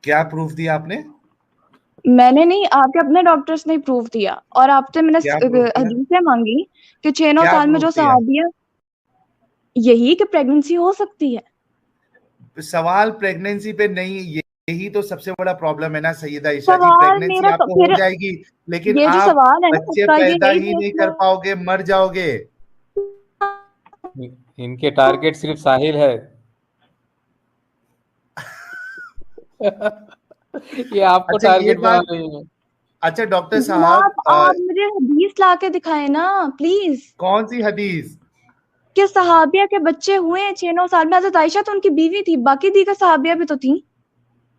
क्या प्रूफ दिया आपने? मैंने नहीं, आपके अपने डॉक्टर्स ने प्रूफ दिया, और आपसे मैंने क्या प्रूफ दिया? हदीसें मांगी कि 6-9 क्या साल में प्रूफ जो दिया? सहाबिया, यही कि प्रेगनेंसी हो सकती है। सवाल प्रेगनेंसी पे नहीं, यही तो सबसे बड़ा प्रॉब्लम है ना सैयदा ईशा जी। सवाल प्रेगनेंसी मेरा तो आपको हो फिर, जाएगी, लेकिन ये जो आप सवाल है ना बच्चे उसका, ये पैदा यही ही देख नहीं कर लो। पाओगे, मर जाओगे। इनके टारगेट सिर्फ साहिल है। ये आपको अच्छा ये टारगेट बना बात, रही है। अच्छा डॉक्टर साहब, जनाब आप मुझे हदीस ला के दिखाए ना प्लीज, कौन सी हदीस? कि सहाबिया के बच्चे हुए हैं 6-9 साल में। हजरत आयशा तो उनकी बीवी थी, बाकी दीगर सहाबिया भी तो थी।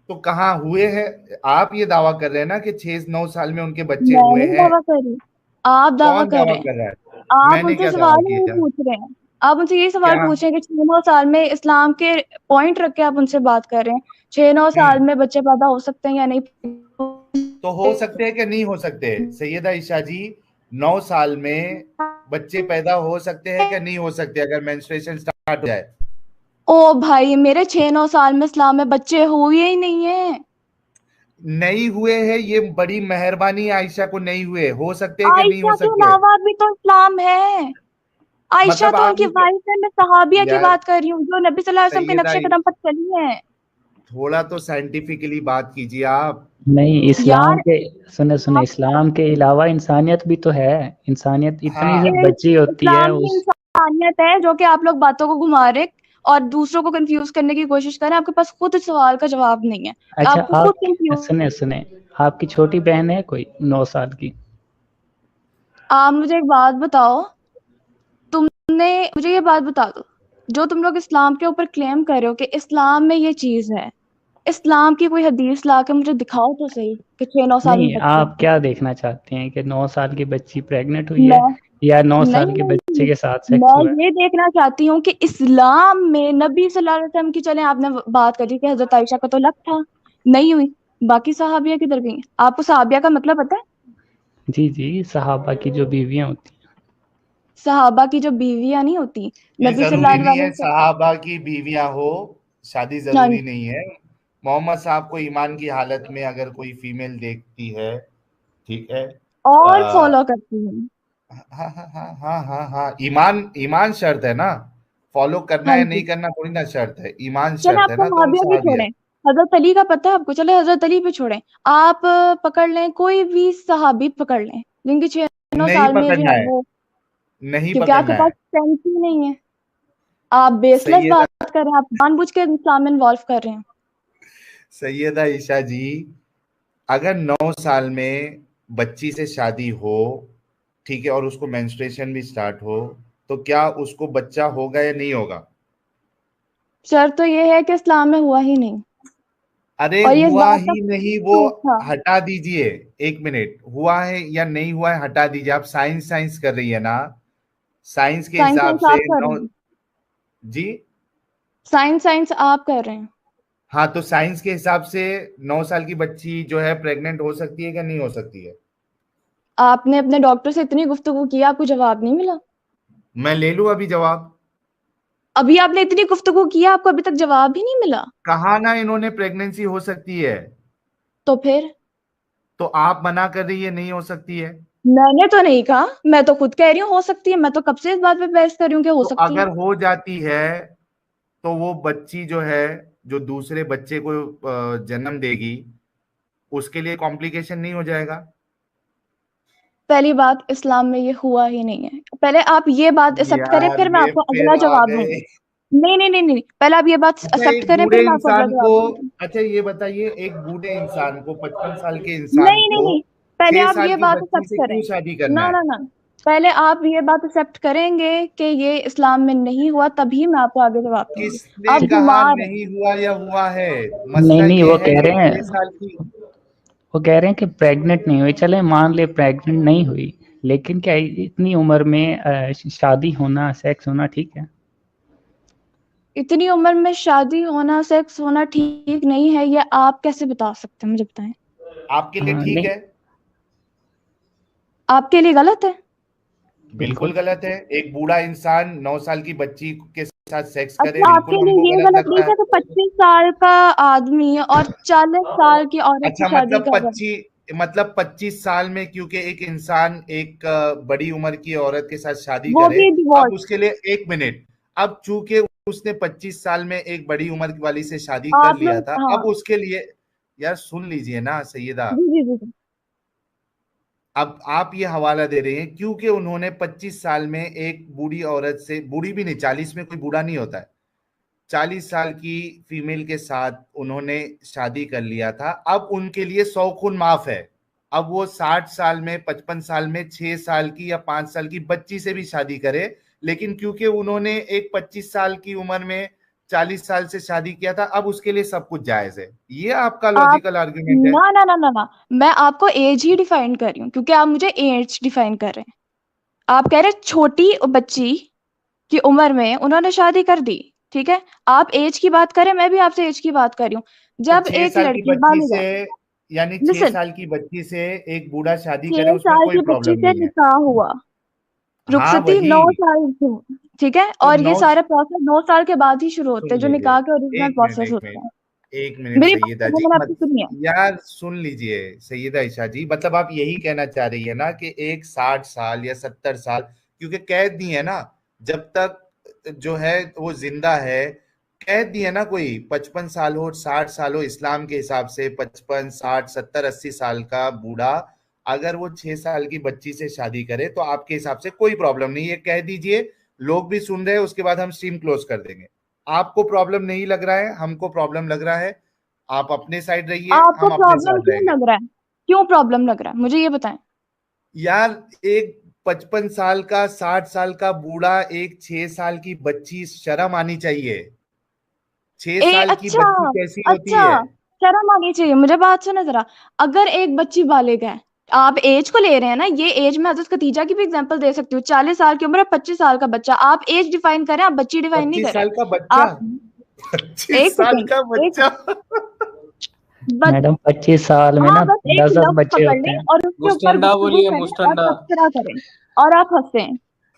तो कहाँ हुए हैं? आप ये दावा कर रहे हैं ना कि 6-9 साल में उनके बच्चे मैं हुए नहीं हैं। दावा कर रही, आप दावा कौन कर दावा रहे हैं। कर रहा है? आप मैंने उनसे क्या दावा सवाल नहीं किया? पूछ रहे हैं, आप उनसे यही सवाल क्या? पूछ रहे हैं कि 6-9 साल में, इस्लाम के पॉइंट रख के आप उनसे बात कर रहे हैं, 6-9 साल हम्म में बच्चे पैदा हो सकते हैं या नहीं। तो हो सकते हैं कि नहीं हो सकते सैयदा ईशा जी? 9 साल में बच्चे पैदा हो सकते हैं कि नहीं हो सकते अगर मेंस्ट्रुएशन स्टार्ट हो जाए? ओ भाई, मेरे 6-9 साल में इस्लाम में बच्चे हुए ही नहीं है। नहीं हुए हैं, ये बड़ी मेहरबानी है। आयशा को नहीं हुए, हो सकते हैं कि नहीं हो आयशा के सकते? अलावा भी तो इस्लाम है। आयशा मतलब तो आप उनकी ये वाइफ है, मैं सहाबिया की यार बात कर रही हूँ जो नबी सल्लल्लाहु अलैहि वसल्लम के सैयदा, नक्शे कदम पर चली है। थोड़ा तो साइंटिफिकली बात कीजिए आप। नहीं, इस्लाम यार के, सुने सुने, आप, इस्लाम के अलावा इंसानियत भी तो है। इंसानियत इतनी जब हाँ, बची होती है इस्लाम में उस, इंसानियत है जो कि आप लोग बातों को घुमा रहे और दूसरों को कंफ्यूज करने की कोशिश कर रहे हैं। आपके पास खुद सवाल का जवाब नहीं है, अच्छा आपको खुद आप, कंफ्यूज। सुने सुने, आपकी छोटी बहन है कोई 9 साल की? आप मुझे एक बात बताओ, तुमने मुझे ये बात बता दो, जो तुम लोग इस्लाम के ऊपर क्लेम कर रहे हो कि इस्लाम में ये चीज है, इस्लाम की कोई हदीस ला के मुझे दिखाओ तो सही कि 6-9 साल में नहीं, बच्चे। आप क्या देखना चाहते हैं कि 9 साल की बच्ची प्रेग्नेंट हुई है मैं या नौ नहीं साल के बच्चे नहीं, के साथ सेक्स मैं हुआ है? ये देखना चाहती हूँ कि इस्लाम में नबी सल्लल्लाहु अलैहि वसल्लम की, चले आपने बात करी कि हजरत आयशा का तो लक था, नहीं हुई, बाकी सहाबिया किधर गई? आपको सहाबिया का मतलब पता है? जी जी, सहाबा की जो बीवियां होती सहाबा की जो बीवियां नहीं होती, ये नबी जरूरी सल्लल्लाहु नहीं अलैहि है वसल्लम। सहाबा की बीवियां हो, शादी हाँ जरूरी जी, नहीं है। मोहम्मद साहब को ईमान की हालत में अगर कोई फीमेल देखती है, ठीक है, और फॉलो करती हूँ। हाँ हाँ हाँ हाँ हाँ हाँ, ईमान, ईमान शर्त है ना। फॉलो करना हाँ या नहीं जी, करना थोड़ी ना शर्त है, ईमान चले शर्त आप है ना, तो हम सहाबिया भी सहाबिया। छोड़ें, हजरत अली का पता है आपको, चले हजरत अली पे छोड़ें। आप पकड़ लें कोई भी सहाबी पकड़ लें जिनकी 6-9 नहीं साल में जो पकड़ना है है, वो, नहीं क्योंकि आपके पकड़ना पास है। सेंस ही नहीं है। आप बेसलेस सैयदा, बात कर रहे हैं, आप जानबूझ के इस्लाम में इन्वॉल्व कर रहे हैं। सैयदा ईशा जी, अगर 9 साल में बच्ची से शादी हो, ठीक है, और उसको मेंस्ट्रुएशन भी स्टार्ट हो, तो क्या उसको बच्चा होगा या नहीं होगा? शर्त तो ये है कि इस्लाम में हुआ ही नहीं, अरे और ये इस हुआ बात का ही नहीं, वो प्रूफ था। हटा दीजिए। एक मिनट, हुआ है या नहीं हुआ है हटा दीजिए। आप साइंस साइंस कर रही है ना, साइंस के साइंस हिसाब साइंस से आप कर रहे नौ। हैं, जी, साइंस साइंस आप कर रहे हैं। हाँ, तो साइंस के हिसाब से 9 साल की बच्ची जो है प्रेग्नेंट हो सकती है क्या नहीं हो सकती है? आपने अपने डॉक्टर से इतनी गुफ्तगू की, आपको जवाब नहीं मिला? मैं ले लूं अभी जवाब? अभी आपने इतनी गुफ्तगू की, आपको अभी तक जवाब ही नहीं मिला? कहा ना इन्होंने प्रेगनेंसी हो सकती है, तो फिर तो आप मना कर रही है नहीं हो सकती है। मैंने तो नहीं कहा, मैं तो खुद कह रही हूँ हो सकती है, मैं तो कब से इस बात पे बहस कर रही हूँ कि हो तो सकती है। अगर हो जाती है, तो वो बच्ची जो है, जो दूसरे बच्चे को जन्म देगी, उसके लिए कॉम्प्लिकेशन नहीं हो जाएगा? पहली बात, इस्लाम में ये हुआ ही नहीं है, पहले आप ये बात एक्सेप्ट करें, यार फिर मैं ये आपको फिर अगला आ जवाब गए। दूंगी। नहीं नहीं नहीं नहीं, पहले आप ये बात अच्छा एक्सेप्ट एक करें, बूढ़े फिर मैं आपको अगला इंसान को, जवाब दूंगी। अच्छा ये बताइए, एक बूढ़े इंसान को, 55 साल के इंसान नहीं नहीं को नहीं, पहले छह आप साल ये की बात बच्ची एक्सेप्ट से करें। क्यों शादी करना ना है? ना ना, पहले आप ये बात एक्सेप्ट करेंगे कि ये इस्लाम में नहीं हुआ, तभी मैं आपको आगे जवाब दूंगी। किसने आप कहा घुमा रहे हैं। नहीं हुआ या हुआ है? नहीं मसला नहीं, ये वो है कह कि रहे 6 साल हैं, की। वो कह रहे हैं कि प्रेग्नेंट नहीं हुई, चले मान ले प्रेग्नेंट नहीं हुई, लेकिन क्या इतनी उम्र में शादी होना, सेक्स होना ठीक है? इतनी उम्र में शादी होना, सेक्स होना ठीक नहीं है, ये आप कैसे बता सकते हैं, मुझे बताएं। आपके लिए ठीक नहीं, है? आपके लिए गलत है? बिल्कुल गलत है। एक बूढ़ा इंसान 9 साल की बच्ची के साथ सेक्स करे, अच्छा, बिल्कुल आपके हमको लिए ये गलत गलत नहीं लगता है। था कि 25 साल का आदमी और 40 साल की औरत से अच्छा, शादी कर रहा है? मतलब 25 साल में क्योंकि एक इंसान एक बड़ी उम्र की औरत के साथ शादी वो करे, भी अब डिवोर्स। उसके लिए, एक मिनट, अब चूंकि उसने 25 साल में एक बड़ी उम्र वाली से शादी कर आप लिया लोग, था, हाँ। अब उसके लिए, यार सुन लीजिए ना सैयदा, जी जी जी जी। अब आप ये हवाला दे रहे हैं क्योंकि उन्होंने 25 साल में एक बूढ़ी औरत से, बूढ़ी भी नहीं, 40 में कोई बूढ़ा नहीं होता है, 40 साल की फीमेल के साथ उन्होंने शादी कर लिया था, अब उनके लिए 100 खून माफ है। अब वो 60 साल में, 55 साल में 6 साल की या 5 साल की बच्ची से भी शादी करे, लेकिन क्योंकि उन्होंने एक 25 साल की उम्र में 40 साल से शादी किया था, अब उसके लिए सब कुछ जायज है। ये आपका आप, लॉजिकल आर्ग्यूमेंट है। ना ना ना ना ना, मैं आपको एज ही डिफाइन कर रही हूँ, क्योंकि आप मुझे एज डिफाइन कर रहे हैं। आप कह रहे हैं छोटी बच्ची की उम्र में उन्होंने शादी कर दी, ठीक है। आप एज की बात करें, मैं भी आपसे एज की बात कर रही हूँ। तो जब 6 एक साल की लड़की बच्ची से, बालिगा, यानी 6 लिसन, साल की बच्ची से एक बूढ़ा शादी करे, 6 उसमें साल कोई की बच्ची प्रॉब्लम से नहीं है। निकाह हुआ, हाँ रुखसती वही, 9 साल की, ठीक है। तो और ये 9, सारे प्रोसेस 9 साल के बाद ही शुरू होते सुन हैं, जो लीजिए, निकाह के ओरिजिनल एक मिनट, प्रोसेस एक होते मिनट, हैं। एक मिनट मेरी बात सैयदा सुनिए, जी, मैंने आपकी मत, सुनी है। यार सुन लीजिए सैयदा ईशा जी, मतलब आप यही कहना चाह रही है ना कि एक 60 साल या 70 साल, क्योंकि कैद नहीं है ना, जब तक जो है वो जिंदा है, कैद नहीं है ना कोई, 55 साल हो 60 साल हो, इस्लाम के हिसाब से 55 60 70 80 साल का बूढ़ा अगर वो 6 साल की बच्ची से शादी करे तो आपके हिसाब से कोई प्रॉब्लम नहीं है, कह दीजिए, लोग भी सुन रहे हैं, उसके बाद हम स्ट्रीम क्लोज कर देंगे। आपको प्रॉब्लम नहीं लग रहा है, हमको प्रॉब्लम लग रहा है, आप अपने साइड रहिए, आपको हम अपने प्रॉब्लम साइड क्यों रहेंगे। लग रहा है? क्यों प्रॉब्लम लग रहा है, मुझे ये बताएं। यार एक 55 साल का 60 साल का बूढ़ा, एक 6 साल की बच्ची, शर्म आनी चाहिए। 6 साल की अच्छा, बच्ची कैसी होती अच्छा, है? शर्म आनी चाहिए। मुझे बात सुनो जरा। अगर एक बच्ची बालिग है, आप एज को ले रहे हैं ना, ये एज में हजरत खदीजा की भी एग्जांपल दे सकती हूँ। 40 साल की उम्र है, 25 साल का बच्चा। आप एज डिफाइन करें, आप बच्ची डिफाइन नहीं 25 करें। साल का बच्चा, आप, 25 एक साल सेकेंड, का एक, बच्चा। बस, मैडम 25 साल में हाँ, ना बस एक 10-10 लफ्ज बच्चे पकड़ होते लें हैं। और उसके ऊपर मुस्टंडा गुफ्तगू बोलिए, करें और मुस्टंडा। तबसरा करें और आप हंसें,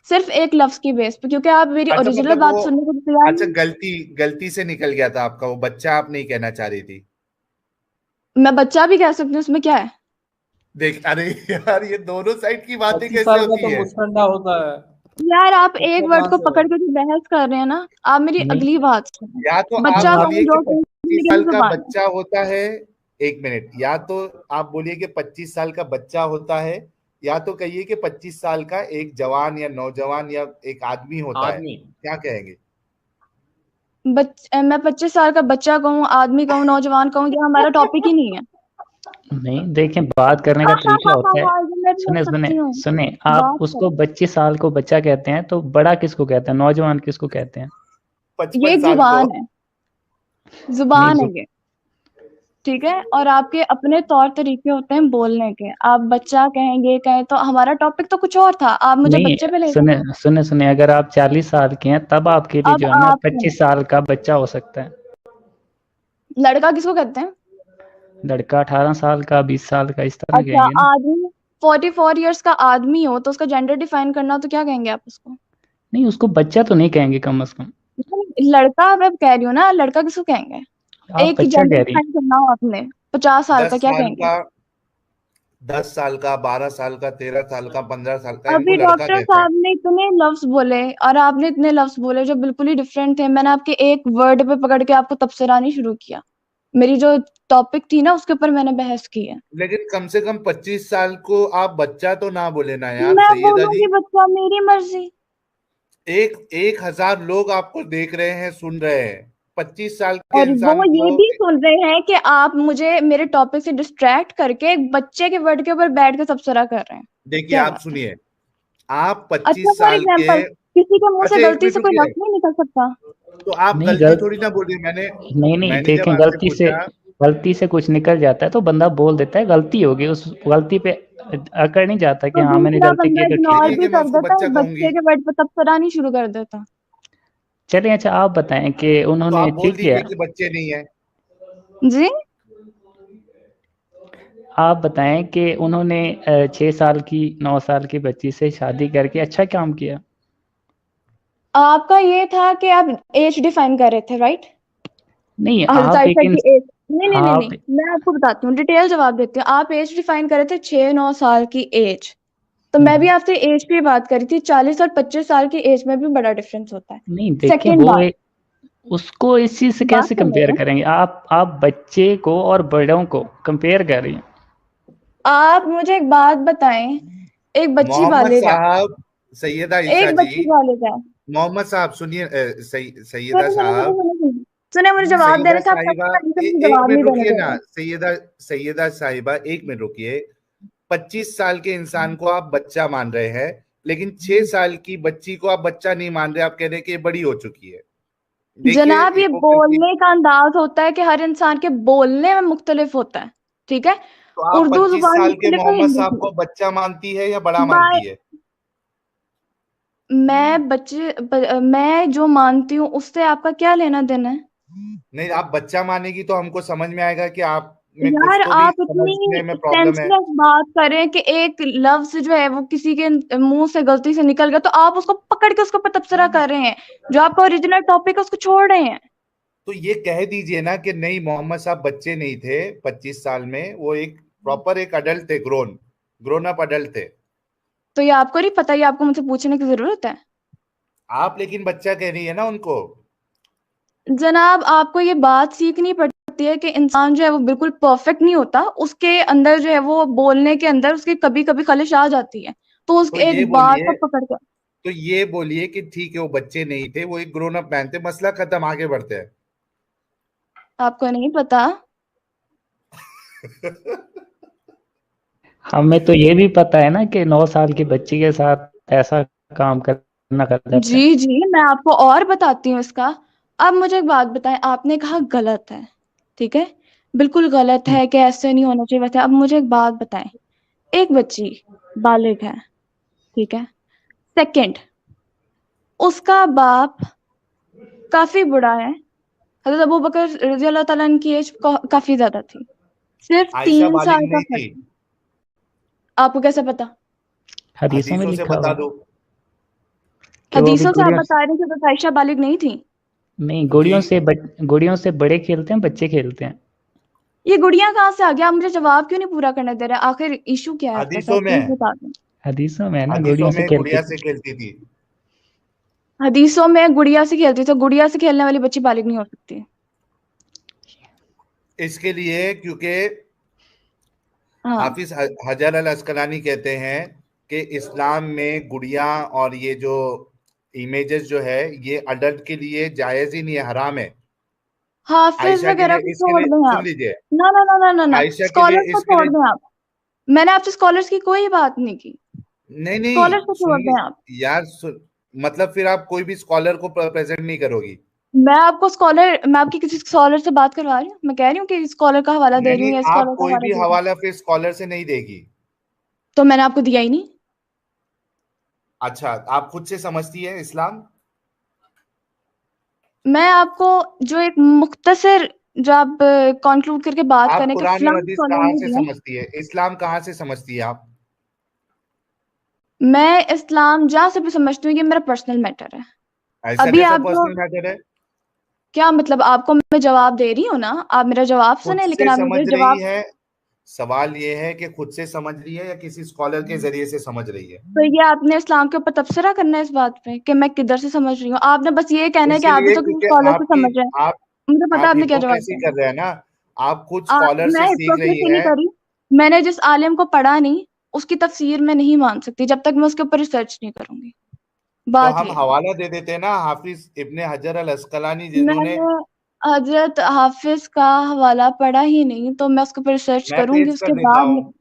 सिर्फ एक लफ्ज की बेस पे, क्योंकि आप मेरी अच्छा, ओरिजिनल मतलब बात वो, सुनने को तैयार अच्छा, नहीं। गलती गलती से निकल गया था आपका वो बच्चा, आप नहीं कहना चाह रही थी। मैं बच्चा भी कह सकती हूँ, उसमें क्या है? देख, अरे यार ये दोनों साइड की बातें 25 कैसे साल का होती तो है? मुस्टंडा होता है। यार, आप एक बच्चा वर्ड कहाँ को से है? पकड़ के जो बहस कर रहे हैं ना, आप मेरी नहीं अगली बात सुनो। या तो आप बच्चा नहीं आप कहूँ, बोलिए कि जो कहूँ, 25 मेरी साल का जुबान है। बच्चा होता है, एक मिनट, या तो आप बोलिए कि 25 साल का बच्चा होता है, या तो कहिए कि 25 साल का एक जवान या नौजवान या एक आदमी होता है, आदमी। क्या कहेंगे? मैं 25 साल का बच्चा कहूँ, आदमी कहूँ, नौजवान कहूँ, ये हमारा टॉपिक ही नहीं है। नहीं, देखें बात करने का हाँ हाँ तरीका हाँ हाँ होता है। हाँ, ये मैं बोल सुने सुने सकती हूँ। सुने, आप बात उसको करो। 25 साल को बच्चा कहते हैं तो बड़ा किसको कहते हैं, नौजवान किसको कहते हैं? 55 ये एक साल को। जुबान है, नहीं जुबान है ये, ठीक है। और आपके अपने तौर तरीके होते हैं बोलने के। आप बच्चा कहेंगे, कहें तो हमारा टॉपिक तो कुछ और था, आप मुझे नहीं, बच्चे पे ले गए। सुने सुने सुने, अगर आप 40 साल के हैं तब आपके लिए अब जो है ना आप सुनो, 25 साल का बच्चा हो सकता है। लड़का किसको कहते हैं? लड़का 18 साल का, 20 साल का, इस तरह अच्छा, कहेंगे ना। आदमी 44 ईयर्स का आदमी हो तो उसका जेंडर डिफाइन करना, तो क्या कहेंगे आप उसको? नहीं, उसको बच्चा तो नहीं कहेंगे कम से कम। लड़का, मैं कह रही हूँ ना, लड़का किसको कहेंगे? आप एक की बच्चा जेंडर कह रही हैं। डिफाइन करना हो आपने, 50 साल का, 10 क्या साल कहेंगे? का, 10 साल का, 12 साल का, 13 साल का, 15 साल का, इनको अभी लड़का डॉक्टर कहते हैं। साहब ने इतने लफ्ज बोले और आपने इतने लफ्ज बोले जो बिल्कुल ही डिफरेंट थे। मैंने आपके एक वर्ड पे पकड़ के आपको तबसरा नहीं शुरू किया। मेरी जो टॉपिक थी ना, उसके ऊपर मैंने बहस की है। लेकिन कम से कम 25 साल को आप बच्चा तो ना बोले ना यार मैं सैयदा जी। बोलूंगी बच्चा, मेरी मर्जी। एक 1000 लोग आपको देख रहे हैं, सुन रहे हैं, 25 साल के और वो इंसान ये को। भी सुन रहे हैं कि आप मुझे मेरे टॉपिक से डिस्ट्रैक्ट करके एक बच्चे के वर्ड के ऊपर बैठ के तबसरा कर रहे हैं। देखिए, क्या आप बात है? सुनिए, आप अच्छा, 25 फॉर साल के, एग्जाम्पल, किसी के मुंह से अच्छा एक गलती मिनट से कोई रुकिए, लफ्ज नहीं निकल सकता। तो आप नहीं गलती थोड़ी ना बोलिए, मैंने नहीं नहीं, मैंने जब देखें, आपसे गलती से पूछा, कुछ निकल जाता है तो बंदा बोल देता है गलती होगी, उस गलती पे अकड़ नहीं जाता कि तो हाँ मैंने दूसरा गलती की बंदा है तो ठीक इग्नोर है। ठीक भी है, मैं कर उसको देता है, बच्चा एक कहूंगी, बच्चे के वर्ड पे तबसरा नहीं शुरू कर देता। चलिए, अच्छा आप बताएं कि तो उन्होंने आप बोल ठीक किया। दीजिए कि बच्चे नहीं है। जी। आप बताएं कि उन्होंने 6 साल की 9 साल की बच्ची से शादी करके अच्छा काम किया। आपका ये था कि आप एज डिफाइन कर रहे थे, राइट? नहीं हजरत आप आयशा एक की एज, नहीं नहीं नहीं आप नहीं, मैं आपको बताती हूँ, डिटेल जवाब देती हूँ। आप एज डिफाइन कर रहे थे 6-9 साल की एज, तो मैं भी आपसे एज पे बात करी थी। 40 और 25 साल की एज में भी बड़ा डिफरेंस होता है। नहीं देखिए सेकेंड वो बात, एक उसको इस चीज से बात कैसे सुनो कंपेयर ना। करेंगे आप बच्चे को और बड़ों को कंपेयर कर रही हैं। आप मुझे एक बात बताएं, एक बच्ची मोहम्मद बालिग है, साहब, सैयदा ईशा एक जी, बच्ची बालिग है। मोहम्मद साहब सुनिए, सैयदा सुने सुने सुने साहब, सुने सुने सुने, मुझे जवाब सैयदा देने थे, आप साहिबा, मुझे एक जवाब नहीं मिनट देने रुकिए दे ना, रहे। सैयदा सैयदा साहिबा, एक मिनट रुकिए। 25 साल के इंसान को आप बच्चा मान रहे हैं, लेकिन 6 साल की बच्ची को आप बच्चा नहीं मान रहे, आप कह रहे हैं कि ये बड़ी हो चुकी है। देखिए जनाब, ये हिपोक्रेसी। बोलने का अंदाज होता है कि हर इंसान के बोलने में मुख्तलिफ होता है, ठीक है? तो आप उर्दू 25 जुबान साल के मुख्तलिफ है, मोहम्मद हिंदी साहब की। को बच्चा मानती है या बड़ा बाय, मानती है? मैं जो मानती हूँ उससे आपका क्या लेना देना है? नहीं, आप बच्चा मानेगी तो हमको समझ में आएगा कि आप में कुछ यार, तो भी आप समझने इतनी में प्रॉब्लम है। सेंसलेस बात करें कि एक लफ्ज जो है वो किसी के मुंह से गलती से निकल गया तो आप उसको पकड़ के उसके ऊपर तबसरा कर रहे हैं। जो आपका ओरिजिनल टॉपिक है उसको छोड़ रहे हैं। तो ये कह दीजिए ना कि नहीं, मोहम्मद साहब बच्चे नहीं थे 25 साल में, वो एक प्रॉपर एक अडल्ट थे, ग्रोन ग्रोन अप अडल्ट थे। तो ये आपको नहीं पता, ये आपको मुझसे पूछने की जरूरत है? आप लेकिन बच्चा कह रही है ना उनको। जनाब, आपको ये बात सीखनी पड़ती है कि इंसान जो है वो बिल्कुल परफेक्ट नहीं होता, उसके अंदर जो है वो बोलने के अंदर उसकी कभी कभी खलिश आ जाती है, तो उस तो एक ये बात को बोलिए पकड़ कर। तो ये बोलिए कि ठीक है, वो बच्चे नहीं थे, वो एक ग्रोन अप मैन थे, मसला खत्म, आगे बढ़ते हैं। आपको नहीं पता? हमें तो ये भी पता है ना कि 9 साल की बच्ची के साथ ऐसा काम करना गलत है। जी जी, मैं आपको और बताती हूँ इसका। अब मुझे एक बात बताएं, आपने कहा गलत है, ठीक है, बिल्कुल गलत है कि ऐसे नहीं होना चाहिए वैसे। अब मुझे एक बात बताएं, एक बच्ची बालिग है, ठीक है, सेकंड, उसका बाप काफी बुढ़ा है। हजरत अबू बकर रजी अल्लाह तआला अन्हु की एज काफी ज्यादा थी, सिर्फ आयशा 3 साल बालिग का नहीं थी? फर्क है। आपको कैसे पता? हदीसों में हदीसों से लिखा हुआ बता है दो। कि वो अभी हदीसों से आप गुड़ियों बता रहे थे तो आयशा बालिग नहीं थी? नहीं जी, गुड़ियों से बड़े खेलते हैं, बच्चे खेलते हैं। ये गुड़िया कहाँ से आ गया? आप मुझे जवाब क्यों नहीं पूरा करने दे रहे? आखिर इशू क्या है आपके साथ, हदीसों प्लीज में, बता दें। हदीसों में है ना, हदीसों गुड़ियों से में खेलती गुड़िया थी। से खेलती थी। हदीसों में गुड़िया से खेलती, तो गुड़िया से खेलने वाली बच्ची बालिग नहीं हो सकती। इसके लिए क्योंकि हाँ हाफिज हजर अल अस्कलानी कहते हैं कि इस्लाम में गुड़िया और ये जो इमेजेस जो है, ये अडल्ट के लिए जायज ही नहीं है, हराम है। हाफिज आयशा के वगैरह लिए, को इसके छोड़ लिए दें सुन आप। लीजिए, ना ना ना ना ना ना, आयशा के लिए, स्कॉलर्स को इसके छोड़ लिए, दें आप। मैंने आपसे स्कॉलर्स की कोई बात नहीं की। नहीं नहीं, स्कॉलर्स को सुन छोड़ ली दें आप। यार, मतलब फिर आप कोई भी स्कॉलर को प्रेजेंट नहीं करोगी? मैं आपकी किसी स्कॉलर से बात करवा रही हूँ? मैं कह रही हूँ कि स्कॉलर का हवाला दे नहीं रही हूँ नहीं, या आप स्कॉलर का कोई हवाला भी दे रही हूँ? हवाला फिर स्कॉलर से नहीं देगी। तो मैंने आपको दिया ही नहीं। अच्छा, आप खुद से समझती है इस्लाम? मैं आपको जो एक मुख्तसर, जो आप कंक्लूड करके बात आप करें कि कुरान और फलां हदीस स्कॉलर कहाँ ने से दिया। समझती है, इस्लाम कहाँ से समझती है आप? मैं इस्लाम जहाँ से भी समझती हूँ, ये मेरा पर्सनल मैटर है। ऐसा अभी कैसा आप जो, पर्सनल मैटर है? क्या मतलब, आपको मैं जवाब दे रही हूँ ना, आप मेरा जवाब खुद सुने, लेकिन से आप समझ मुझे रही जवाब। है? सवाल ये है कि खुद से समझ रही है या किसी स्कॉलर के जरिए से समझ रही है? तो ये आपने इस्लाम के ऊपर तबसरा करना है इस बात पे कि मैं किधर से समझ रही हूँ? आपने बस ये कहना है कि आप भी इसलिए तो किसी क्योंकि स्कॉलर से आपकी समझ रहे हैं। आप मुझे पता है आप आपने क्या जवाब हिपोक्रेसी दिया। कर रहे हैं ना। आप खुद आप, स्कॉलर मैं से सीख रही हिपोक्रेसी नहीं हैं। करी। मैंने जिस आलिम को पढ़ा नहीं, उसकी तफसीर मैं नहीं मान सकती जब तक मैं उसके ऊपर रिसर्च नहीं करूंगी। तो बात हम ये है। हवाला दे देते हैं ना, हाफिज इब्ने हजर अल अस्कलानी, जिन्होंने, मैंने हजरत हाफिज का हवाला पढ़ा ही नहीं, तो मैं उसके ऊपर रिसर्च मैं करूंगी पेश कर उसके देता बाद। हूँ।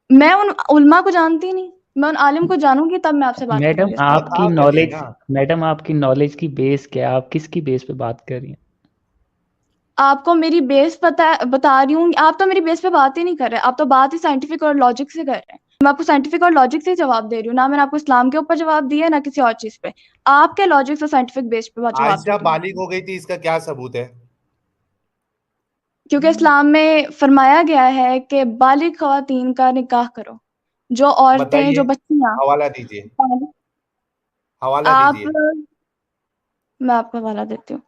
मैं उन उलमा को जानती नहीं, मैं उन आलिम को जानूंगी तब मैं आपसे बात मैडम करूंगी इस पे। आप करिए ना। आपकी नॉलेज की बेस क्या है? आप किसकी बेस पे बात कर रही हैं? आपको मेरी बेस पता बता रही हूँ, आप तो मेरी बेस पे बात ही नहीं कर रहे, आप तो बात ही साइंटिफिक और लॉजिक से कर रहे हैं। मैं आपको साइंटिफिक और लॉजिक से ही जवाब दे रही हूँ ना, मैंने आपको इस्लाम के ऊपर जवाब दिया है ना किसी और चीज पे। आपके लॉजिक से साइंटिफिक बेस पे जवाब दे आयशा रही हूँ। बालिग हो गई थी, इसका क्या सबूत है? क्योंकि इस्लाम में फरमाया गया है कि बालिग ख़वातीन का निकाह करो। जो औरतें, बताइए, जो बच्चियां, हवाला दीजिए, हवाला आप, दीजिए मैं आपको हवाला देती हूँ।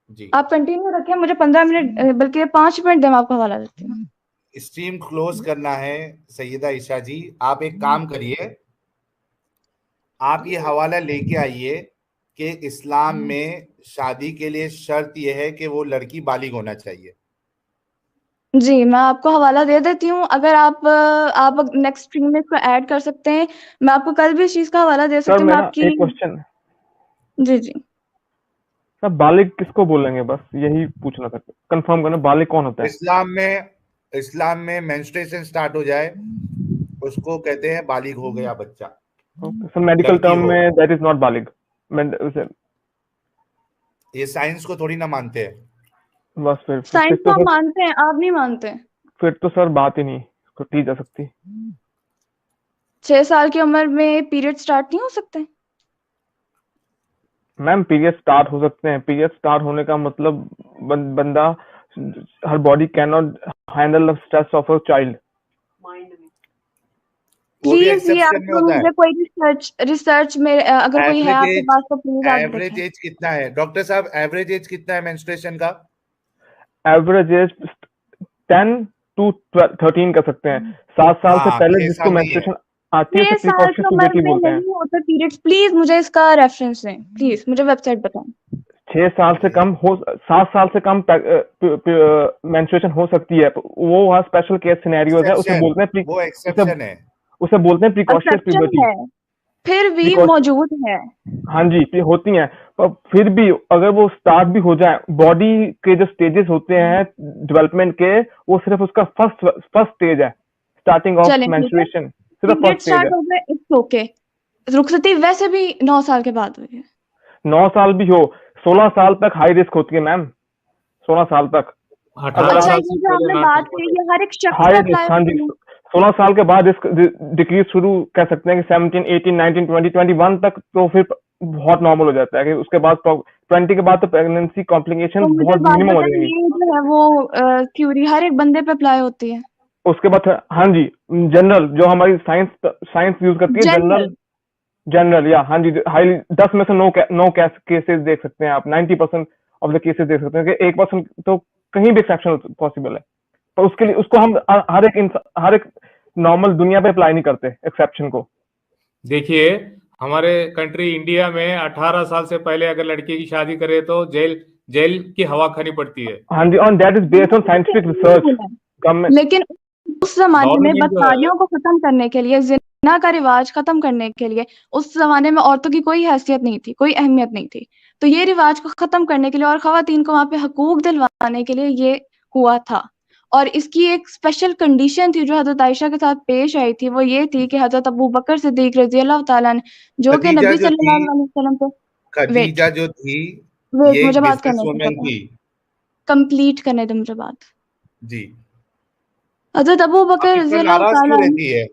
जी। आप कंटिन्यू रखें, मुझे 15 मिनट बल्कि 5 मिनट दें, मैं आपको हवाला देती हूँ। स्ट्रीम क्लोज करना है सैयदा ईशा जी। आप एक काम करिए, आप ये हवाला लेके आइए कि इस्लाम में शादी के लिए शर्त यह है कि वो लड़की बालिग होना चाहिए। जी, मैं आपको हवाला दे देती हूँ। अगर आप नेक्स्ट स्ट्रीम में इसको ऐड कर सकते हैं, मैं आपको कल भी इस चीज़ का हवाला दे सर सकती हूँ। मैं मेरा आपकी एक क्वेश्चन, जी, जी। सर बालिग किसको बोलेंगे, बस यही पूछना था, कंफर्म करना बालिग कौन होता है। इस्लाम में मेंस्ट्रुएशन स्टार्ट हो जाए उसको कहते हैं बालिग हो गया बच्चा, ओके सर, मेडिकल लड़की टर्म हो। में दैट इज नॉट बालिग। ये साइंस को थोड़ी ना मानते हैं। बस साइंस को हम मानते हैं, आप नहीं मानते। फिर तो सर बात ही नहीं को की जा सकती। 6 साल की उम्र में पीरियड स्टार्ट नहीं हो सकते? मैम पीरियड स्टार्ट हो सकते हैं, पीरियड स्टार्ट होने का मतलब बंदा, हर body can not handle the stress of a child. वो भी प्लीज ये एक्सेप्शन में आप होता है। मुझे कोई रिसर्च में अगर कोई है आपके पास तो प्लीज आप एवरेज देखें। एज कितना है डॉक्टर साहब? एवरेज एज कितना है मेंस्ट्रुएशन का? एवरेज एज 10 to 13 कर सकते हैं। 7 साल से हाँ, पहले 6 जिसको साल नहीं है। मेंस्ट्रुएशन आती है 6 उसे साल प्रिकॉशियस की उम्र प्यूबर्टी में बोलते हैं। नहीं होते पीरियड्स। प्लीज मुझे इसका रेफरेंस दें, प्लीज मुझे वेबसाइट बताएं। 6 साल से कम हो, 7 साल से कम मेंस्ट्रुएशन हो सकती है, वो वहाँ स्पेशल केस सिनेरियोज है, उसे एक्सेप्शन, बोलते हैं वो एक्सेप्शन है। उसे बोलते हैं प्रिकॉशियस एक्सेप्शन प्यूबर्टी। है, फिर भी प्रिकॉश मौजूद है। हाँ जी, होती हैं, पर फिर भी अगर वो स्टार्ट भी हो जाए, बॉडी के जो स्टेजेस होते हैं डेवलपमेंट के, वो सिर्फ उसका फर्स्ट स्टेज है, स्टार्टिंग ऑफ चलें ठीक है, मेंस्ट्रुएशन सिर्फ पीरियड फर्स्ट स्टेज है। स्टार्ट हो गए, इट्स ओके। रुखसती वैसे भी 9 साल के बाद हुई है। 9 साल भी हो, 16 साल तक हाई रिस्क होती है मैम, 16 साल तक। 18 अगर अच्छा, आप साल ये से जो पहले आपने नॉट बात इम्पोर्टेंट। कही ये हर एक शख्स हाई पे रिस्क, अप्लाई हाँ होती जी, है? 16 साल के बाद रिस्क डिक्रीज शुरू कर सकते हैं कि 17, 18, 19, 20, 21 तक तो फिर बहुत नॉर्मल हो जाता है कि उसके बाद 20 के बाद तो प्रेगनेंसी कॉम्प्लिकेशन तो मुझे बहुत बात मिनिमम हो बताएं, जाएंगी। ये जो है वो थ्योरी हर एक बंदे पे अप्लाई होती है? उसके बाद हाँ जी, जनरल जो हमारी साइंस यूज करती है, जनरल? जनरल या हाँ जी, हाईली 10 में से 9 केसेस देख सकते हैं आप, 90% ऑफ द केसेस देख सकते हैं कि 1% तो कहीं भी एक्सेप्शन पॉसिबल है, पर उसके लिए उसको हम हर एक नॉर्मल दुनिया पे अप्लाई नहीं करते एक्सेप्शन को। देखिए, हमारे कंट्री इंडिया में 18 साल से पहले अगर लड़की की शादी करे तो जेल की हवा खानी पड़ती है। हाँ जी, on that is based on scientific research government. लेकिन उस जमाने में गवर्नमेंट जो है, बदकारियों को खत्म करने के लिए, जिना का रिवाज खत्म करने के लिए, उस जमाने में औरतों की कोई हैसियत नहीं थी, कोई अहमियत नहीं थी। तो ये रिवाज को खत्म करने के लिए और खवातीन को वहां पे हकूक दिलवाने के लिए ये हुआ था। और इसकी एक स्पेशल कंडीशन थी जो हजरत आयशा के साथ पेश आई थी, वो ये थी कि हजरत अबू बकर सिद्दीक रजी अल्लाह तआला अन्हु, जो कि खदीजा नबी जो थी, सल्लल्लाहु अलैहि वसल्लम पे वेट खदीजा जो थी वेट ये मुझे एक बात बिजनेस करने दो, वुमेन पता थी कंप्लीट करने दो मुझे बात। जी। हजरत अबू आप बकर इतना रजी अल्लाह नाराज तआला क्यों अन्हु, रहती है?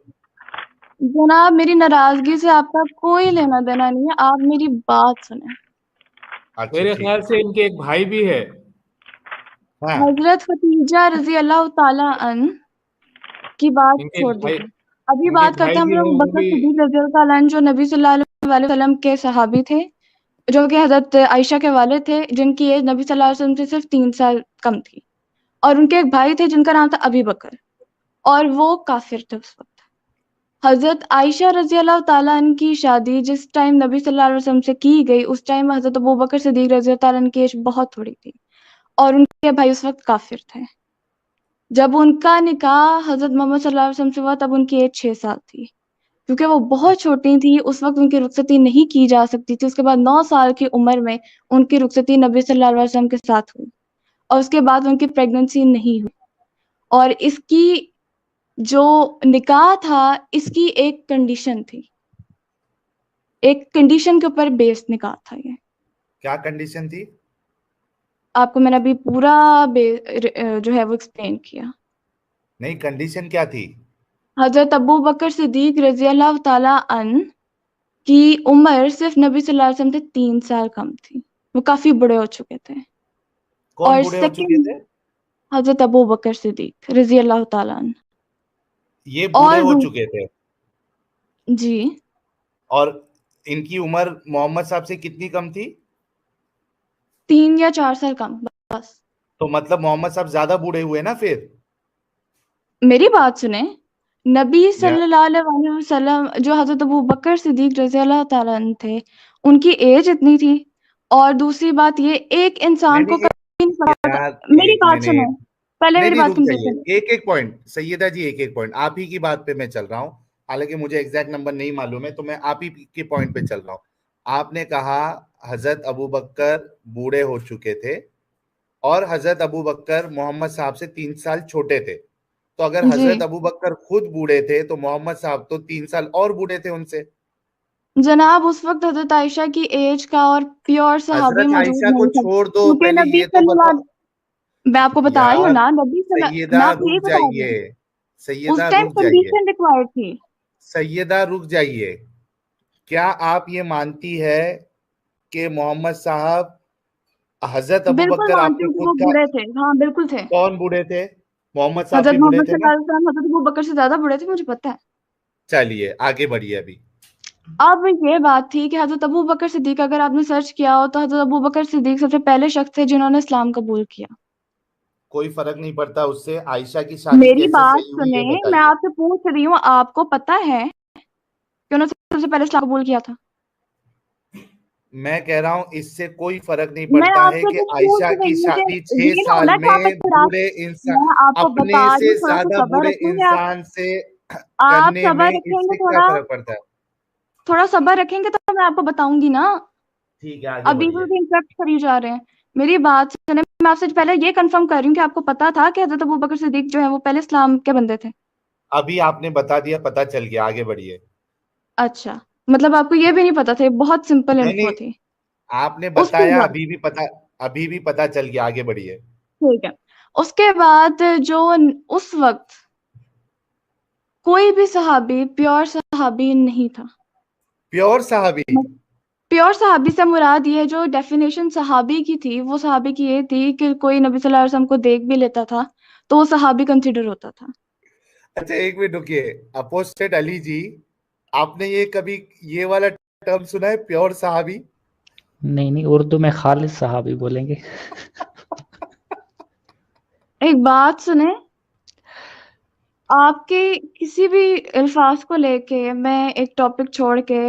जनाब मेरी नाराजगी से आपका कोई लेना देना नहीं है, आप मेरी बात सुने। अच्छा मेरे ठीक ख्याल है। से इनके एक भाई भी है। हाँ, हजरत खतीजा रजी अल्लाह तआला अन्हु की बात इनके एक छोड़ भाई दीजिए, अभी इनके एक बात करते भाई हैं हम भी है, लोग वो बकर भी। सिद्दीक रजी अल्लाह तआला अन्हु, जो नबी सल्लल्लाहु अलैहि वसल्लम के सहाबी थे, जो कि हजरत आयशा के वालिद थे, जिनकी एज नबी सल्लल्लाहु अलैहि वसल्लम से सिर्फ 3 साल कम थी। और उनके एक भाई थे जिनका नाम था अबी बकर, और वो काफिर थे उस वक्त। हजरत आयशा रजी अल्लाह तआला अन्हा की शादी जिस टाइम नबी सल्लल्लाहु अलैहि वसल्लम से की गई, उस टाइम हजरत अबू बकर सिद्दीक रजी अल्लाह तआला अन्हा की एज बहुत थोड़ी थी, और उनके भाई उस वक्त काफिर थे। जब उनका निकाह हजरत मोहम्मद सल्लल्लाहु अलैहि वसल्लम से हुआ तब उनकी एज 6 साल थी। क्योंकि वो बहुत छोटी थी उस वक्त उनकी रुखसती नहीं की जा सकती थी। उसके बाद 9 साल की उम्र में उनकी रुखसती नबी सल्लल्लाहु अलैहि वसल्लम के साथ हुई, और उसके बाद उनकी प्रेगनेंसी नहीं हुई। और इसकी जो निकाह था, इसकी एक कंडीशन थी, एक कंडीशन के ऊपर बेस्ड निकाह था ये। क्या कंडीशन थी? आपको मैंने अभी पूरा जो है वो एक्सप्लेन किया। नहीं, कंडीशन क्या थी? हजरत अबू बकर सिद्दीक रजी अल्लाह तआला अन्हु की उम्र सिर्फ नबी सल्लल्लाहु अलैहि वसल्लम से 3 साल कम थी, वो काफी बड़े हो चुके थे। कौन और बूढ़े हो चुके सेकंड, थे? हजरत अबू बकर सिद्दीक रजी अल्लाह ताला अन्हु। ये बूढ़े और हो दू- चुके थे जी और इनकी उम्र मोहम्मद साहब से कितनी कम थी? 3 या 4 साल कम बस। तो मतलब मोहम्मद साहब ज्यादा बूढ़े हुए ना फिर। मेरी बात सुने, नबी या सल्लल्लाहु अलैहि वसल्लम जो हजरत अबू बकर सिद्दीक रजी अल्लाह ताला अन्हु थे, उनकी एज इतनी थी। और दूसरी बात ये, एक नहीं इंसान को नहीं, कभी नहीं पता। यार मेरी एक बात सुनो, मिनट। पहले नहीं मेरी नहीं, बात रुक कंप्लीट करो। जाइए, एक एक पॉइंट सैयदा जी, एक एक पॉइंट। आप ही की बात पे मैं चल रहा हूँ, हालांकि मुझे एग्जैक्ट नंबर नहीं मालूम है, तो मैं आप ही के पॉइंट पे चल रहा हूँ। आपने कहा हजरत अबू बकर बूढ़े हो चुके थे और हजरत अबू बकर मोहम्मद साहब से 3 साल छोटे थे। तो अगर जी हजरत अबू बकर खुद बूढ़े थे तो मोहम्मद साहब तो 3 साल और बूढ़े थे उनसे। जनाब, उस वक्त हजरत आयशा की एज का और प्योर सहाबी हजरत मौजूद आयशा को नहीं था, छोड़ दो, क्योंकि पहले नबी ये तो बताओ। मैं आपको बता रही हूँ यार ना, सैयदा मैं आपको यही रुक बता रही जाइए, हूँ। उस सैयदा टाइम रुक जाइए, कंडीशन रिक्वायर्ड थी। सैयदा रुक जाइए। क्या आप ये मानती है कि मोहम्मद साहब, हजरत अबू बिल्कुल बकर मानती आपने हूँ कि खुद वो कहा, बूढ़े थे, हाँ बिल्कुल थे। कौन बूढ़े थे? मोहम्मद साहब हजरत भी बूढ़े मोहम्मद थे ना? सल्लल्लाहु अलैहि वसल्लम हजरत अबू बकर से ज्यादा बूढ़े थे, मुझे पता है। चलिए आगे बढ़िए अभी। अब ये बात थी कि हजरत अबू बकर सिद्दीक, अगर आपने सर्च किया हो तो हजरत अबू बकर सिद्दीक सबसे पहले शख्स थे जिन्होंने इस्लाम कबूल किया। कोई फर्क नहीं पड़ता उससे, आयशा की शादी मेरी कैसे बात सही हुई सुने, ये मैं बताइए। आपसे पूछ रही हूँ, आपको पता है कि उन्होंने सबसे पहले इस्लाम कबूल किया था? मैं कह रहा हूं इससे कोई फर्क नहीं मैं पड़ता है आपसे कि कुछ पूछ आयशा रही की हूँ कि शादी 6 ये ना हो साल ना कि आप में इतराज। बूढ़े इंसान, मैं आपको अपने बता रही से हूँ, थोड़ा सा ज्यादा सब्र बूढ़े रखेंगे आप। इंसान से आप करने में सब्र रखेंगे, इससे क्या थोड़ा फर्क पड़ता है? थोड़ा सब्र रखेंगे तो मैं आपको बताऊंगी ना। ठीक है आगे अभी बढ़िए। भी इंटरप्ट करी जा रहे हैं। मेरी बात सुने, मैं आपसे पहले ये कंफर्म कर रही हूँ कि आपको पता था कि हजरत अबू बकर सिद्दीक जो है वो पहले इस्लाम के बंदे थे। अभी आपने बता दिया, पता चल गया, आगे बढ़िए। अच्छा, मतलब आपको ये भी नहीं पता था? ये बहुत सिंपल नहीं इन्फो नहीं, थी। आपने उसके बताया, बाद अभी भी पता चल गया, आगे बढ़िए। ठीक है, उसके बाद जो उस वक्त कोई भी सहाबी प्योर सहाबी नहीं था। प्योर साहबी? प्योर सहाबी से मुराद ये है, जो डेफिनेशन सहाबी की थी वो सहाबी की ये थी कि कोई नबी सल्लल्लाहु अलैहि वसल्लम को देख भी लेता था तो वो सहाबी कंसिडर होता था। अच्छा एक मिनट रुकिए, अपोस्टेट अली जी, आपने ये कभी ये वाला टर्म सुना है, प्योर साहबी? नहीं नहीं, उर्दू में खालिद सहाबी बोलेंगे। एक बात सुने, आपके किसी भी अल्फाज को लेके मैं एक टॉपिक छोड़ के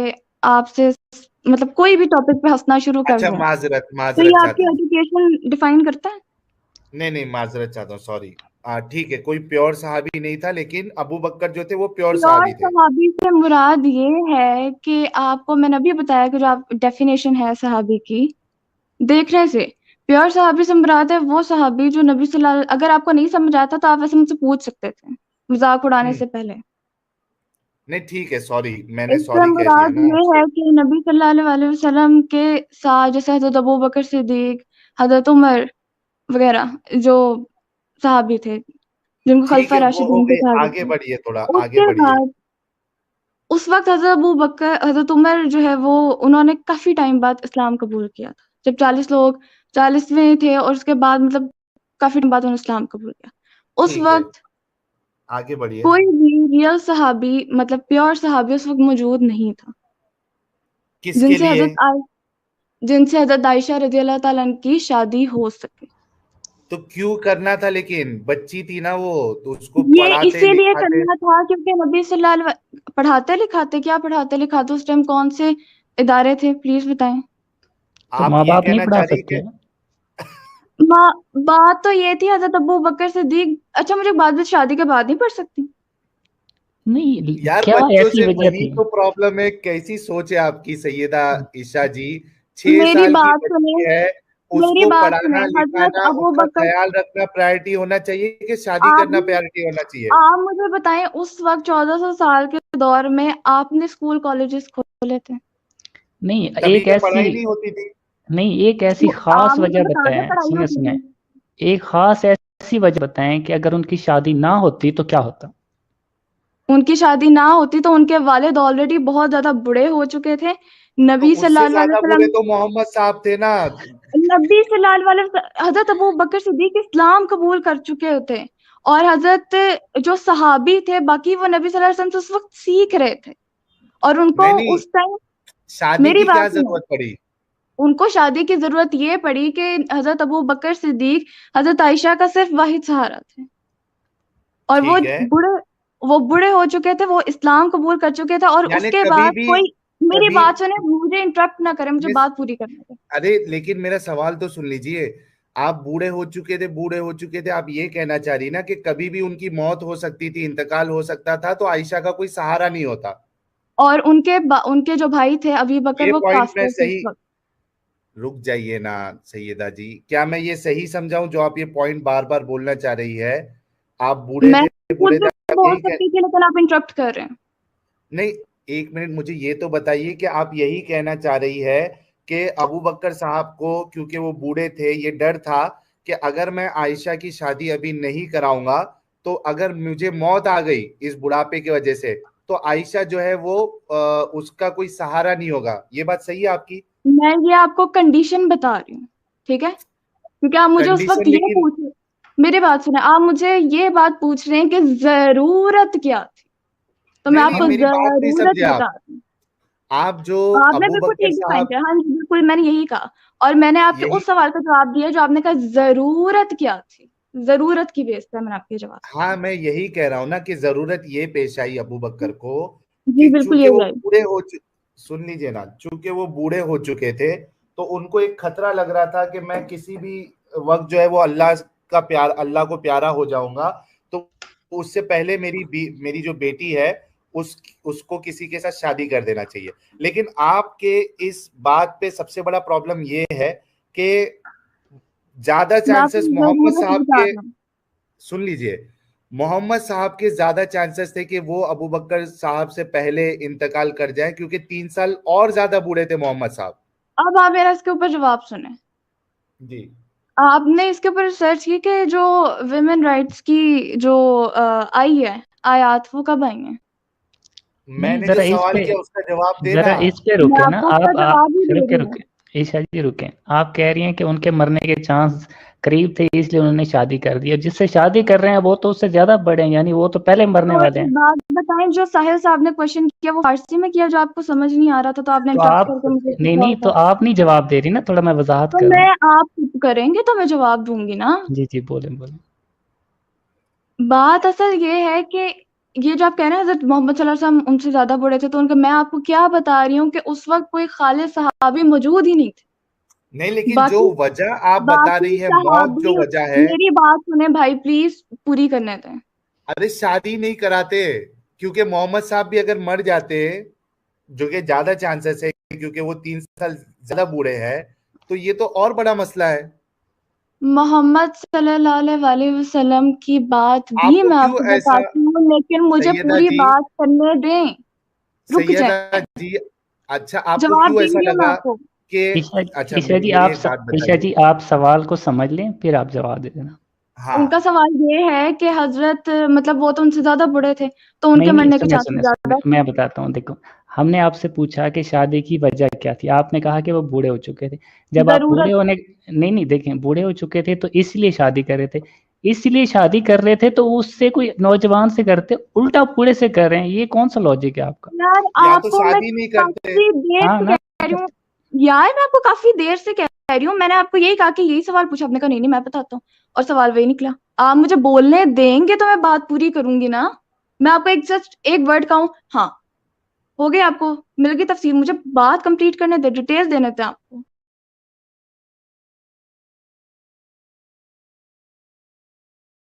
आपसे मतलब कोई भी टॉपिक पे हंसना शुरू कर अच्छा दूं माजरत तो ये माजरत चाहता आपकी हूँ। एजुकेशन डिफाइन करता है? नहीं नहीं, माजरत चाहता हूँ, सॉरी। ठीक है, कोई प्योर सहाबी नहीं था, लेकिन अबू बकर जो थे वो प्योर प्योर सहाबी थे। सहाबी से मुराद ये है कि आपको मैंने अभी बताया कि जो आप डेफिनेशन है सहाबी की देखने से, प्योर सहाबी से मुराद है वो सहाबी जो नबी सल्लल्लाहु, अगर आपको नहीं समझ आता तो आप वैसे मुझसे पूछ सकते थे मजाक उड़ाने हम्म, से पहले। नहीं ठीक है, सॉरी, मैंने इससे सॉरी कह दिया मुराद ना ये आपसे। है कि नबी सल्लल्लाहु अलैहि वसल्लम के साथ जैसे हजरत अबू बकर सिद्दीक, हजरत उमर वगैरह जो सहाबी थे जिनको ठीक खलीफा है, वो हो राशिदीन भी गई, कहा आगे जाता है। बढ़िए, थोड़ा आगे उसके बढ़िए। बाद उस वक्त हजरत अबू बकर, हजरत उमर जो है वो उन्होंने काफी टाइम बाद इस्लाम कबूल किया था, जब 40 लोग 40वें थे, और उसके बाद मतलब काफी टाइम बाद उन्होंने इस्लाम कबूल किया। उस ठीक है, वक्त आगे बढ़िए। कोई भी रियल सहाबी मतलब प्योर सहाबी उस वक्त मौजूद नहीं था किसके जिनसे लिए? जिनसे हजरत आयशा रजी अल्लाह ताला अन्हा की शादी हो सके। तो क्यों करना था, लेकिन बच्ची थी ना वो, तो उसको ये पढ़ाते इसीलिए लिखाते। करना था क्योंकि नबी सल्लल्लाहु अलैहि पढ़ाते लिखाते, क्या पढ़ाते लिखाते उस टाइम कौन से इदारे थे प्लीज बताएं? तो आप माँ ये बाप नहीं कहना पढ़ा चाह रही सकते? है? बात तो ये थी हजरत अबू बकर सिद्दीक, अच्छा मुझे एक बात भी, शादी के बाद नहीं पढ़ सकती? नहीं, यार क्या बच्चों ऐसी से वजह वही थी? तो प्रॉब्लम है, कैसी सोच है आपकी सैयदा ईशा जी। 6 मेरी साल की बात सुने, बच्ची है, मेरी उसको बात सुने, पढ़ाना हजरत लिखाना, अबू उसका बकर, ख्याल रखना प्रायोरिटी होना चाहिए कि शादी आप करना प्रायोरिटी होना चाहिए? आप मुझे बताएं, उस वक्त 1400 साल के दौर में आपने स्कूल कॉलेजेस खोले थे? नहीं, तभी एक क्या ऐसी पढ़ाई नहीं होती थी? नहीं, एक ऐसी आप खास मुझे वजह बता दें बताएं, पढ़ाई सुने होती सुने। थी? एक खास ऐसी वजह बताएं कि अगर उनकी शादी ना होती तो क्या होता। उनकी शादी ना होती तो उनके वालिद ऑलरेडी बहुत ज्यादा बुढ़े हो चुके थे। तो नबी उससे सल्लल्लाहु अलैहि ज्यादा बुरे वसल्लम तो मोहम्मद साहब थे ना। नबी सल्लल्लाहु अलैहि वसल्लम हजरत अबू बकर सिद्दीक इस्लाम कबूल कर चुके थे, और हजरत जो सहाबी थे बाकी वो नबी सल्लल्लाहु अलैहि वसल्लम से उस वक्त सीख रहे थे, और उनको नहीं नहीं, उस टाइम शादी मेरी की क्या बात सुनो, जरूरत पड़ी? उनको शादी की जरूरत ये पड़ी कि हजरत अबू बकर सिद्दीक हजरत आयशा का सिर्फ वाहिद सहारा थे, और ठीक है, वो बूढ़े हो चुके थे, वो इस्लाम कबूल कर चुके थे, और यानी उसके कभी बाद भी, कोई मेरी कभी बात सुने, मुझे इंटरप्ट ना करें, मुझे मिस, बात पूरी करने दें। अरे लेकिन मेरा सवाल तो सुन लीजिए। आप बूढ़े हो चुके थे, बूढ़े हो चुके थे, आप ये कहना चाह रही ना कि कभी भी उनकी मौत हो सकती थी, इंतकाल हो सकता था, तो आयशा का कोई सहारा नहीं होता। और उनके जो भाई थे अबी बकर, ये वो पॉइंट मैं काफिर थे उस सही, वक्त। रुक जाइए ना सैयदा जी, क्या मैं ये सही समझाऊं जो आप ये पॉइंट बार बार बोलना चाह रही है? आप बूढ़े मैं थे, खुद बूढ़े भी थे, आप बोल यही कह, सकती थी लेकिन आप इंटरप्ट कर रहे हैं। नहीं, एक मिनट मुझे ये तो बताइए कि आप यही कहना चाह रही है कि अबू बकर साहब को क्योंकि वो बूढ़े थे, ये डर था कि अगर मैं आयशा की शादी अभी नहीं कराऊंगा तो अगर मुझे मौत आ गई इस बुढ़ापे की वजह से, तो आयशा जो है वो उसका कोई सहारा नहीं होगा। ये बात सही है आपकी? मैं ये आपको कंडीशन बता रही हूँ, ठीक है, क्योंकि आप मुझे उस वक्त कंडीशन ये लेकिन, पूछ रहे, मेरी बात सुने, आप मुझे ये बात पूछ रहे हैं कि जरूरत क्या थी, तो मैं नहीं नहीं, आपको मेरी बात नहीं जरूरत समझे बता आप। रही हूँ। आप जो आपने अबू बिल्कुल बकर ठीक डिफाइन साहब, किया, हाँ जी बिल्कुल मैंने यही कहा, और मैंने आपके यही, उस सवाल का जवाब दिया जो आपने कहा जरूरत क्या थी, जरूरत की बेस पे मैंने आपके जवाब हाँ दिया। मैं यही कह रहा हूं ना कि जरूरत ये पेश आई अबू बकर को जी कि बिल्कुल चूंकि वो यही आई। बूढ़े हो सुन लीजिए ना, चूंकि वो बूढ़े हो चुके थे तो उनको एक खतरा लग रहा था कि मैं किसी भी वक्त जो है वो अल्लाह को प्यारा हो जाऊंगा, तो उससे पहले मेरी जो बेटी है उसको किसी के साथ शादी कर देना चाहिए। लेकिन आपके इस बात पे सबसे बड़ा प्रॉब्लम ये है कि ज्यादा मैं आपको चांसेस मोहम्मद जरूरत साहब बता के, रही हूँ। सुन लीजिए, मोहम्मद साहब के ज्यादा चांसेस थे कि वो अबू बकर साहब से पहले इंतकाल कर जाएं, क्योंकि 3 साल और ज्यादा बूढ़े थे मोहम्मद साहब। अब आप मेरा इसके ऊपर जवाब सुने। जी, आपने इसके ऊपर रिसर्च की कि जो विमेन राइट्स की जो आई है आयात, वो कब आई है? नहीं, मैंने जो जरा सवाल किया उसका जवाब देना। इस पे मैं रुके ना आपको उसका आप जवाब ही दे रुके रही हूँ। रुके ईशा जी रुके। आप कह रही हैं कि उनके मरने के चांस करीब थे इसलिए उन्होंने शादी कर दी, और जिससे शादी कर रहे हैं वो तो उससे ज्यादा बड़े हैं, यानी वो तो पहले मरने तो वाले एक हैं। बात बताएं, जो साहिल साहब ने क्वेश्चन किया वो फारसी में किया, जो आपको समझ नहीं आ रहा था तो आपने तो इंटरप्ट आप करके मुझे नहीं कॉल नहीं, तो कर। आप नहीं जवाब दे रही ना, थोड़ा मैं वजाहत तो कर रहा मैं, हूँ। आप करेंगे तो मैं जवाब दूंगी ना। जी जी, बोले बोले। बात असल ये है कि ये जो आप कह रहे हैं हजरत मोहम्मद सल्लल्लाहु अलैहि वसल्लम उनसे ज्यादा बड़े थे, तो उनका, मैं आपको क्या बता रही हूँ कि उस वक्त कोई खालिद सहाबी मौजूद ही नहीं थे। नहीं, लेकिन जो बाकी वजह आप बता बाकी रही है, मौत जो सहाबी, वजह है, मेरी बात सुने भाई प्लीज, पूरी करने दें। अरे शादी नहीं कराते, क्योंकि मोहम्मद साहब भी अगर मर जाते, जो कि ज्यादा चांसेस है क्योंकि वो 3 साल ज्यादा बूढ़े हैं, तो ये तो और बड़ा मसला है। मोहम्मद सल्लल्लाहु अलैहि वसल्लम की बात भी आपको मैं क्यों आपको ऐसा, बताती हूँ, लेकिन मुझे सैयदा पूरी जी, बात करने दें। रुक सैयदा जाए, जी, अच्छा आपको जवाब क्यों दे ऐसा रही हूँ मैं लगा आपको। कि, ईशा अच्छा ईशा जी मुझे एक बात ईशा बताइए। जी आप सवाल को समझ लें फिर आप जवाब दे देना। उनका हाँ, सवाल ये है कि हजरत, मतलब वो तो उनसे ज्यादा बड़े थे, तो उनके नहीं नहीं, मरने के सुने चांसेस सुने सुने, ज्यादा थे। मैं बताता हूँ। देखो, हमने आपसे पूछा कि शादी की वजह क्या थी, आपने कहा कि वो बूढ़े हो चुके थे। जब आप बूढ़े जरूरत। होने, नहीं नहीं, देखें, बूढ़े हो चुके थे तो इसलिए शादी कर रहे थे, इसलिए शादी कर रहे थे, तो उससे कोई नौजवान से करते, उल्टा बूढ़े से कर रहे हैं, ये कौन सा लॉजिक है आपका? यार या तो आपको मैं शादी नहीं करते। काफी देर हाँ से ना, कह रही हूँ, यार मैं आपको काफी देर से कह रही हूँ, मैंने आपको यही कहा कि यही सवाल पूछा, आपने कहा नहीं नहीं मैं बताता हूँ, और सवाल वही निकला। आप मुझे बोलने देंगे तो मैं बात पूरी करूंगी ना। मैं आपको एक जस्ट एक वर्ड कहूँ, हाँ, हो गया, आपको मिल गई तफसीर, मुझे बात कंप्लीट करने दे, डिटेल्स देने थे आपको।